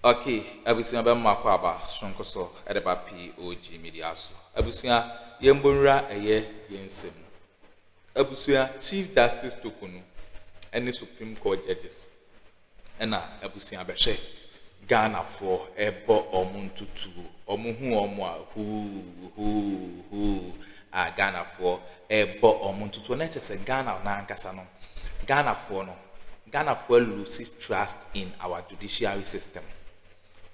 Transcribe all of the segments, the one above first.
Okay, abusia be mako aba sonko so edeba POG Media so. Abusia yembonra eye yensem. Abusia Chief Justice Torkornoo and the Supreme Court judges. Ena abusia be hwe Ghana for ebo omuntutu. Omuhu omo hu Ghana for ebo omuntutu na chese Ghana na ankasa no. Ghana for loses trust in our judiciary system.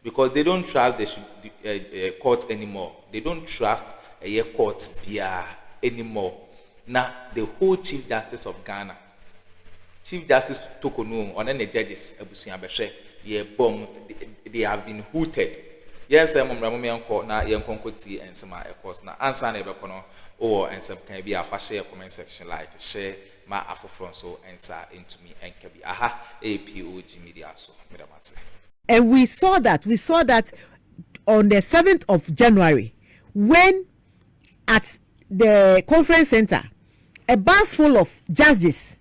Because they don't trust the courts anymore. They don't trust courts anymore. Now, the whole Chief Justice of Ghana, Chief Justice Torkornoo, and then the judges, they have been hooted. Yes, I'm court now, young Konkoti and some course now. Answer never or and some can be a share comment section like share my Akuffo so answer into me and can be POG Media so. And we saw that on the 7th of January, when at the conference center, a bus full of judges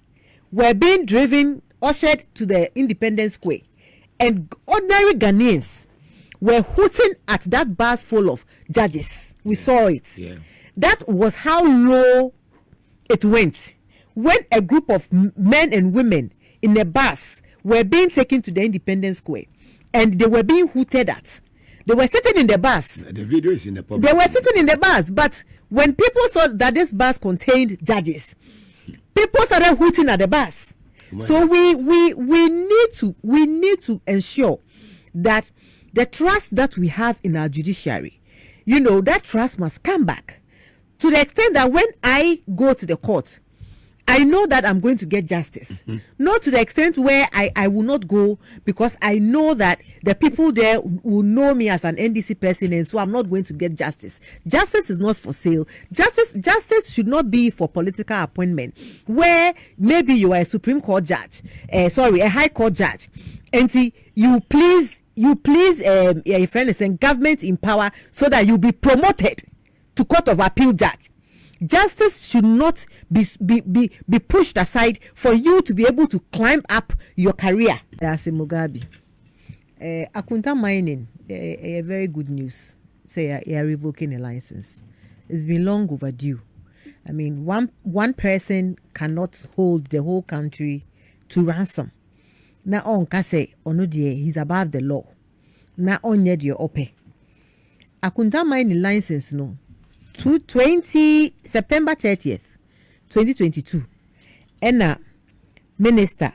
were being ushered to the Independence Square, and ordinary Ghanaians were hooting at that bus full of judges. We saw it. Yeah. That was how low it went. When a group of men and women in a bus were being taken to the Independence Square, and they were being hooted at. They were sitting in the bus. The video is in the public. They were sitting in the bus, but when people saw that this bus contained judges, people started hooting at the bus. So we need to ensure that the trust that we have in our judiciary, that trust must come back to the extent that when I go to the court, I know that I'm going to get justice. Not to the extent where I will not go because I know that the people there will know me as an NDC person, and so I'm not going to get justice. Justice is not for sale. Justice should not be for political appointment, where maybe you are a Supreme Court judge, a High Court judge, and you please your friend is saying government in power so that you be promoted to Court of Appeal judge. Justice should not be pushed aside for you to be able to climb up your career. That's Mugabe. Akunta mining, a very good news. Say you are revoking a license. It's been long overdue. I mean, one person cannot hold the whole country to ransom. Na on kase onodie, he's above the law. Na on yed your ope. Akunta mining license no. 20 September 30th, 2022. And Minister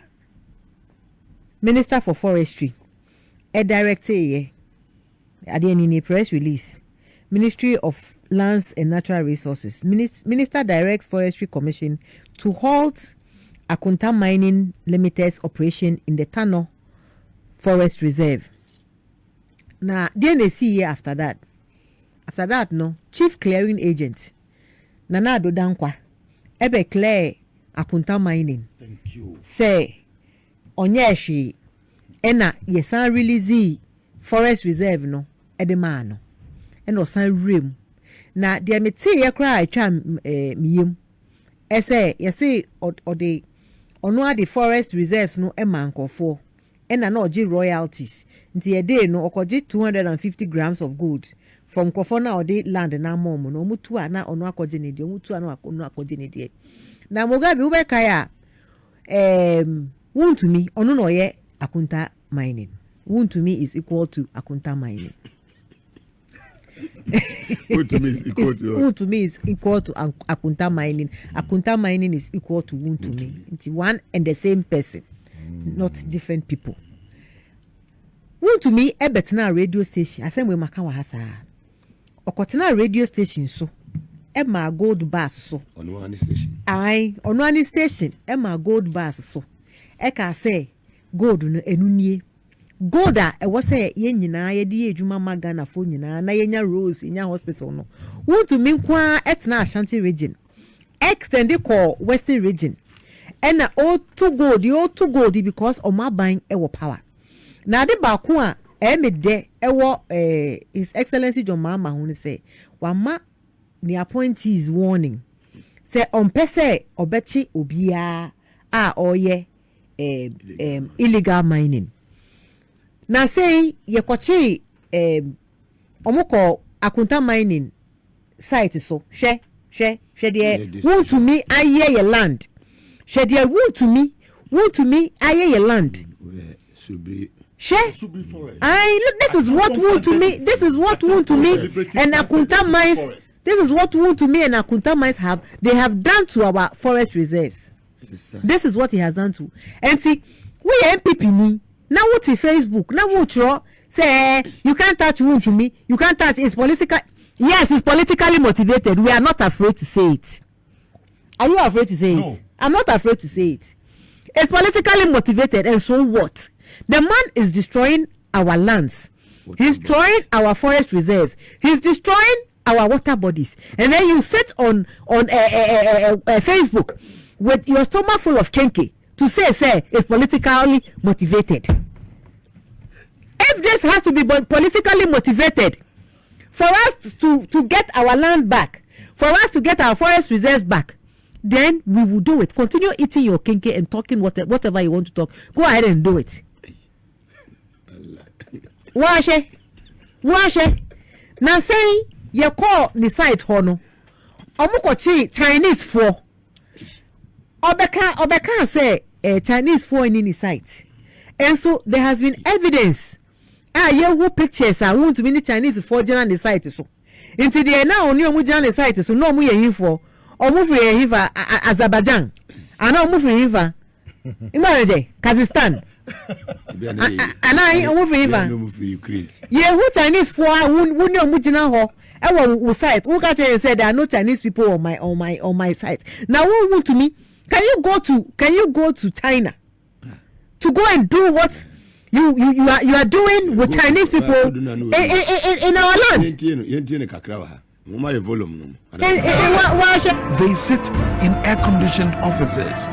for Forestry, a director at the end in a press release, Ministry of Lands and Natural Resources, Minister directs Forestry Commission to halt Akunta Mining Limited's operation in the Torkornoo Forest Reserve. Now, DNC after that, no, Chief Clearing Agent Nana Addo Dankwa ebe clear Akunta Mining. Thank you. Say onyeshi ena yesan release forest reserve no edema no ena osan rem na de meti ye kra atwa miyem ese yesi ode ono ade forest reserves no emankofo ena na oji royalties nti ye dey no okoji 250 grams of gold from Krofona or the land na mom no mutu na ono akoje ne de mutu na ono akoje ne de na Mugabe ubeka ya won to me ono no ye Akunta Mining. Won to me is equal to Akunta Mining. Won to me is equal to won to me is equal to Akunta Mining. Akunta Mining is equal to won to me. It's one and the same person, not different people. Won to me e betna radio station asemwe maka wa hasa. Okotena radio station so Emma gold bus so on one station. On one station Emma gold bus so eka say gold no enunie gold a e wo say ye nyina ye de adwuma magana fo nyina na ye nya rose nya hospital no want to mean kwa etna Ashanti region extend call western region and na o to gold because o ma ban e wo power na de ba ko a emede ewo His Excellency John Mahama hu say wama the appointees warning say on pese obechi obia a oye illegal mining Now say ye kwachi omoko akunta mining site so she de want to me aye ye land. She de want to me aye ye land. She I look, this is what want to me. This is what want to me and akunta mines. This is what want to me and akunta mines they have done to our forest reserves. This is what he has done to. And see, we MPP ni now what in Facebook now what you say you can't touch want to me. You can't touch. It's political. Yes, it's politically motivated. We are not afraid to say it. Are you afraid to say it? I'm not afraid to say it. It's politically motivated, and so what? The man is destroying our lands. He's destroying our forest reserves. He's destroying our water bodies. And then you sit on Facebook with your stomach full of kenke to say it's politically motivated. If this has to be politically motivated for us to get our land back, for us to get our forest reserves back, then we will do it. Continue eating your kenke and talking whatever you want to talk. Go ahead and do it. Wash. Now say you call the site hono. Omukochi Chinese for. Obeka say Chinese for in the site. And so there has been evidence. Who pictures are want to be the Chinese for on the site so. Until they are now only on the site so no mu ye for or move ye for Azerbaijan. And now move ye for Kazakhstan. And I move Ukraine. Yeah, who Chinese for who no mujina ho. Who site? Who got and said there are no Chinese people on my site. Now who want to me? Can you go to China to go and do what you are doing with Chinese people in our land? They sit in air-conditioned offices,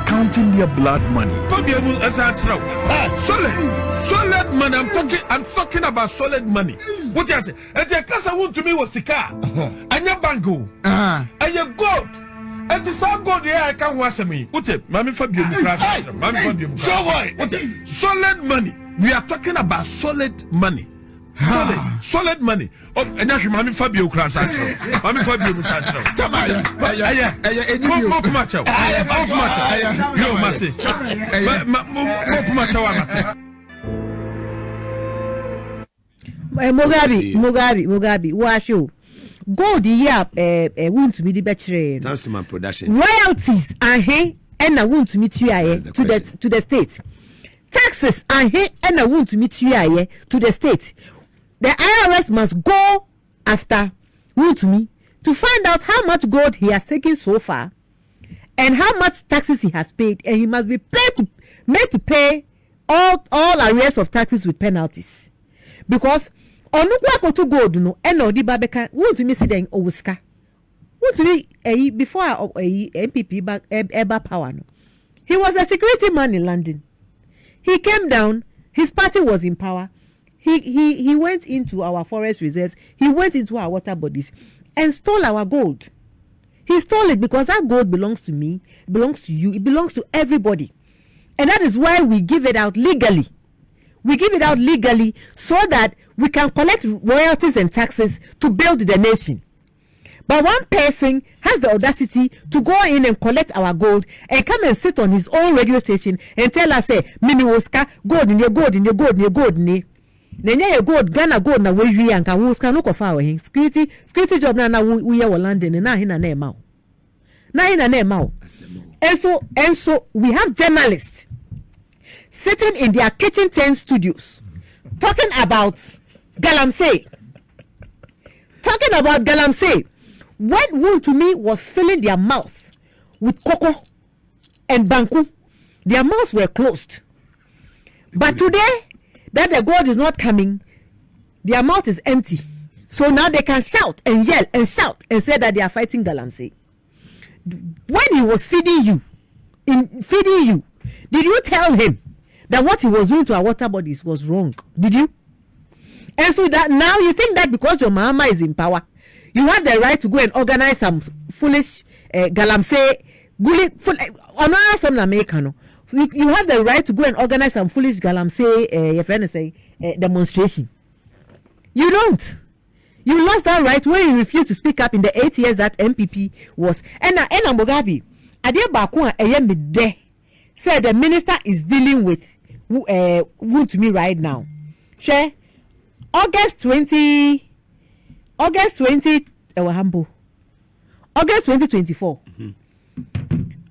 counting their blood money. Solid money. I'm talking about solid money. What you say? And the casa want to me was Sika, and your bango, and your gold. And the same gold here I can't watch me. What it? Mammy Fabian, solid money. We are talking about solid money. Solid money. Oh, and that's Mammy Fabio class. Mammy Fabio Sacho. Mugabe, wash you. Gold here, want to be the better. Thanks to my production. Royalties are here, and I want to meet you to the state. Taxes are here, and I want to meet you to the state. The IRS must go after Wontumi to find out how much gold he has taken so far and how much taxes he has paid, and he must be made to pay all arrears of taxes with penalties. Because onukwa to gold no eno di babeka Wontumi say den owuska. Wontumi before MPP back eba power no. He was a security man in London. He came down, his party was in power. He went into our forest reserves, he went into our water bodies and stole our gold. He stole it because that gold belongs to me, it belongs to you, it belongs to everybody. And that is why we give it out legally. We give it out legally so that we can collect royalties and taxes to build the nation. But one person has the audacity to go in and collect our gold and come and sit on his own radio station and tell us, say, Mimi Woska, gold in your gold in your gold in your gold in your. Nenya your gold, Ghana gold na we and can Woska no kofa we security job na we are London and na hina na emao. Na hina na emao. And so we have journalists sitting in their kitchen tent studios talking about Galamsey. When Wontumi was filling their mouth with cocoa and banku, their mouths were closed. But today, that the gold is not coming, their mouth is empty. So now they can shout and yell and shout and say that they are fighting Galamsey. When he was feeding you, did you tell him that what he was doing to our water bodies was wrong? Did you? And so that now you think that because your Mahama is in power, you have the right to go and organize some foolish Galamsey, you have the right to go and organize some foolish Galamsey your friend say demonstration. You don't. You lost that right when you refused to speak up in the 8 years that MPP was. And Mugabe, Addo Bakwa Eyemide said the minister is dealing with who to me right now. Share August 2024.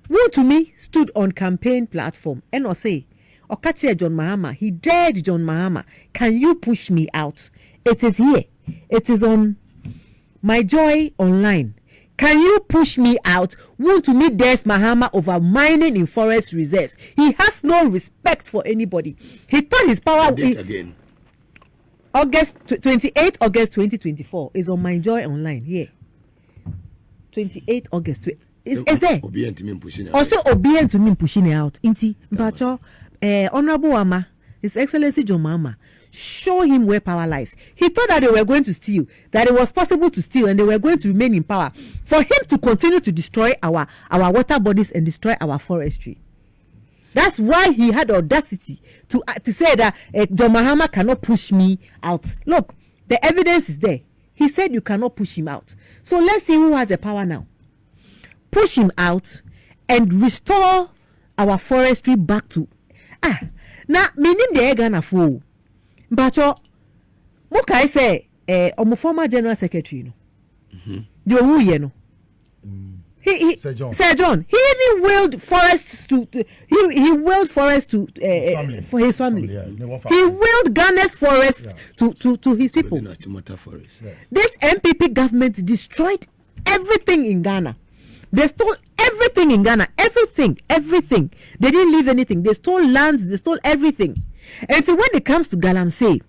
Who to me stood on campaign platform and say, Okache John Mahama, he dared John Mahama, can you push me out? It is here. It is on My Joy Online. Can you push me out? Who to me dares Mahama over mining in forest reserves? He has no respect for anybody. He thought his power. Again. August 28 August 2024 is on My Joy Online here. 28 August. Is there? Also, obedient to me pushing it out. Inti, Mpacho, Honorable Ama, His Excellency John Mahama, show him where power lies. He thought that they were going to steal, that it was possible to steal, and they were going to remain in power. For him to continue to destroy our water bodies and destroy our forestry. That's why he had audacity to say that John Mahama cannot push me out. Look, the evidence is there. He said you cannot push him out. So let's see who has the power now. Push him out and restore our forestry back to now meaning the Ghana fool. But what can I say? Former General Secretary, no, the who no. He Sir John. He even willed forests to he willed forests to for his family. He willed Ghana's forests to his people. This MPP government destroyed everything in Ghana. They stole everything in Ghana. Everything. They didn't leave anything. They stole lands. They stole everything. And so when it comes to Galamsey,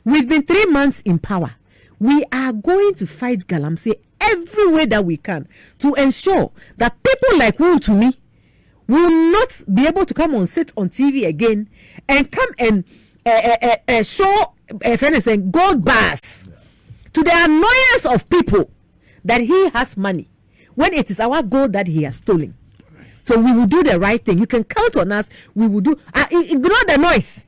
we've been 3 months in power. We are going to fight Galamsey every way that we can to ensure that people like Wontumi will not be able to come and sit on TV again and come and show gold bars to the annoyance of people that he has money when it is our gold that he has stolen. So we will do the right thing. You can count on us. We will do. Ignore the noise.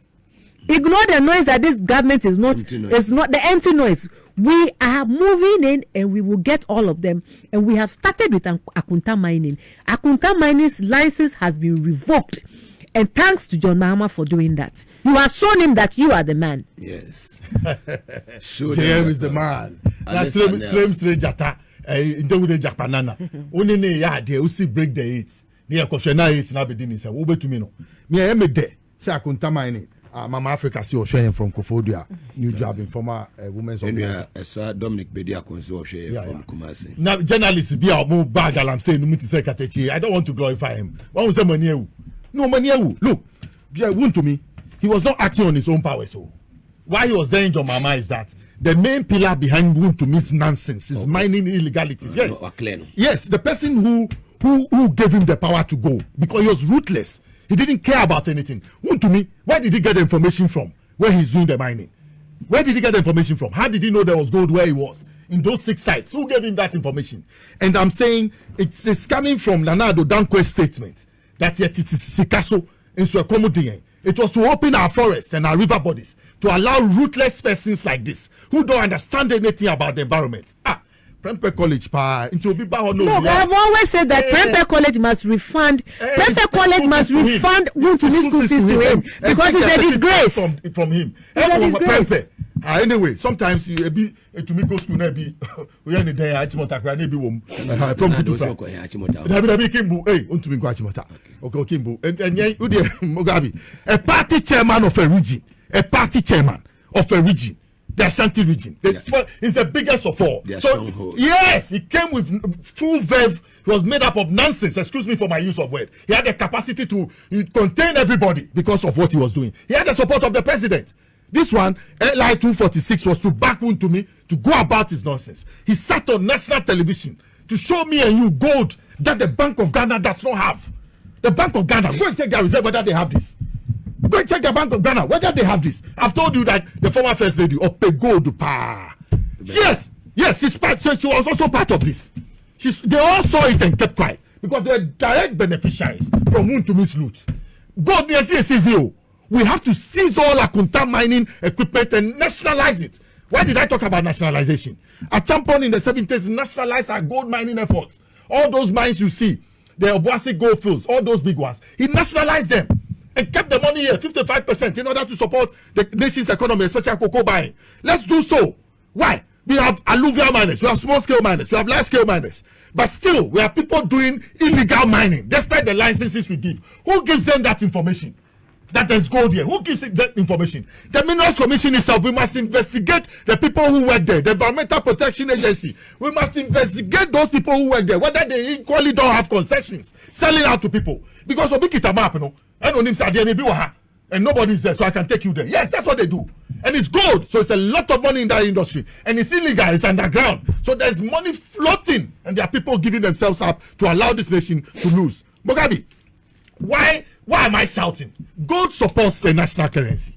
Ignore the noise that this government is not. It's not the empty noise. We are moving in, and we will get all of them. And we have started with Akunta mining. Akunta mining's license has been revoked, and thanks to John Mahama for doing that. You have shown him that you are the man. Yes. JM is the man. That's same jata. Into the Japanana. Only ne ya de usi break the eight. Near Koshena eight na be dini say ube to me no. Me am de say Akunta mining. Mama Africa see Oshoyen from Kofodia, new job in former women's organization. Dominic Bedia Konso from Kumasi. Now journalists be out more bad Galamsey no meet say Katechi. I don't want to glorify him. What was say Manieu? No Manieu. Look, Wontumi, he was not acting on his own power. So why he was there in John Mahama is that the main pillar behind Wontumi's nonsense is mining illegalities. Yes. Yes, the person who gave him the power to go because he was ruthless. He didn't care about anything. Wontumi, where did he get the information from? Where he's doing the mining? Where did he get the information from? How did he know there was gold where he was? In those 6 sites. Who gave him that information? And I'm saying it's coming from Nana Addo Dankwa's statement that yet it is Sikaso in Suakomodien. It was to open our forests and our river bodies to allow ruthless persons like this who don't understand anything about the environment. Prempeh College Look, I've always said that Prempeh College must refund. Prempeh College must refund Wontumi's school fees to him because it's a disgrace from him. It's a disgrace. Anyway, sometimes you be to me go school be we are in the day Achimota be wom from Kutufa. Dabi Kimbu, hey, Wontumi go Achimota. Okay, Kimbu. And Mugabe, a party chairman of a region, the Ashanti region. It's the biggest of all. So, yes, he came with full verve. He was made up of nonsense. Excuse me for my use of word. He had the capacity to contain everybody because of what he was doing. He had the support of the president. This one, LI 246, was to back Wontumi to go about his nonsense. He sat on national television to show me and you gold that the Bank of Ghana does not have. The Bank of Ghana, go and check their reserve whether they have this. Go and check the Bank of Ghana whether they have this. I've told you that the former first lady Gold Pa. Yes, she's part. So she was also part of this. They all saw it and kept quiet because they were direct beneficiaries from Wontumi's loot. God says, we have to seize all Akunta mining equipment and nationalize it. Why did I talk about nationalization? At some point in the 70s, nationalized our gold mining efforts. All those mines you see, the Obuasi gold fields, all those big ones, he nationalized them and kept the money here, 55%, in order to support the nation's economy, especially cocoa buying. Let's do so. Why? We have alluvial miners, we have small-scale miners, we have large-scale miners. But still, we have people doing illegal mining, despite the licenses we give. Who gives them that information? That there's gold here. Who gives it that information? The Minerals Commission itself. We must investigate the people who work there. The Environmental Protection Agency. We must investigate those people who work there, whether they equally don't have concessions selling out to people. Because Obikita map, and nobody's there, so I can take you there. Yes, that's what they do. And it's gold, so it's a lot of money in that industry. And it's illegal, it's underground. So there's money floating, and there are people giving themselves up to allow this nation to lose. Mugabe, why am I shouting? Gold supports the national currency.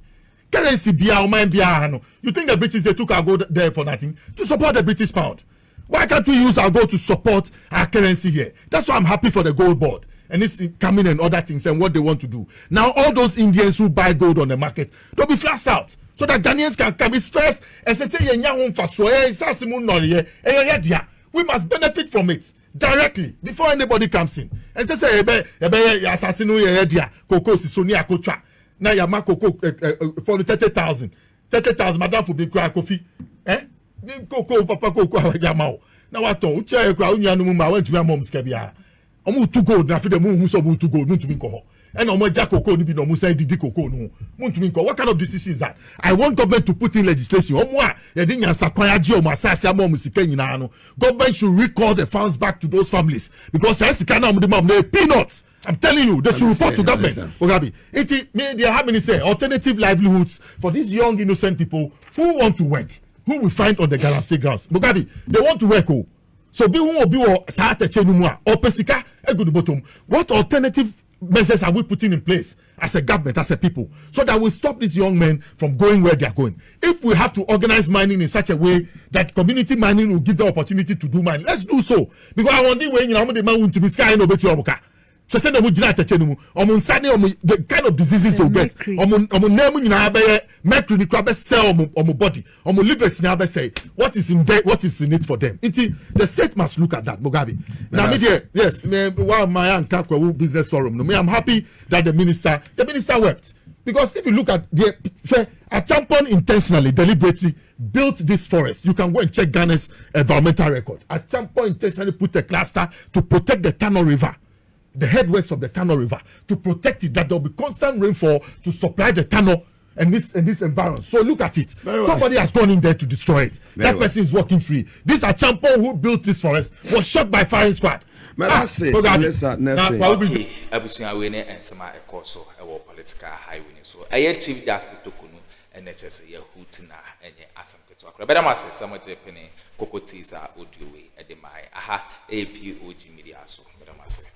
Currency biya. You think the British, they took our gold there for nothing? To support the British pound. Why can't we use our gold to support our currency here? That's why I'm happy for the gold board. And it's coming and other things and what they want to do. Now all those Indians who buy gold on the market, they'll be flashed out. So that Ghanaians can come. It's first. We must benefit from it directly before anybody comes in. And say cocoa Sonia Kotra. Now you have cocoa for the 30,000. 30,000, madam for big cry coffee. Cocoa, papa cocoa, yamao. Now what to ucha crowd yanuma went to my mom's cabia. To gold, now for the moon who's able to go, not to be called. And on my jack cocoa, no more say did cocoa no. What kind of decision is that? I want government to put in legislation. Government should recall the funds back to those families because they peanuts. I'm telling you, they should report to government. Ogabi, media how many say alternative livelihoods for these young innocent people who want to work, who we find on the Galamsey grounds. Mugabe, they want to work. So be who be or pesika a good bottom. What alternative measures are we putting in place as a government, as a people, so that we stop these young men from going where they are going? If we have to organize mining in such a way that community mining will give the opportunity to do mining, let's do so. Because I want the way the man want to be sky no better. So send them the kind of diseases they'll get. Mercury cell body. Livers say what is in there, what is in it for them. The state must look at that, Mugabe. Now, yes, my business forum. I'm happy that the minister wept. Because if you look at Achampon intentionally, deliberately built this forest. You can go and check Ghana's environmental record. Achampon intentionally put a cluster to protect the Tano River, the headworks of the Tano River, to protect it, that there will be constant rainfall to supply the Tano and this environment. So look at it. Somebody has gone in there to destroy it. That person is working free. This Achampon who built this forest was shot by firing squad. Political highway. Chief Justice Torkornoo and HSA Houtina and Asam Ketua. But I must say, some of the penny cocoa teas are audio way at the POG Media. So, but I must say.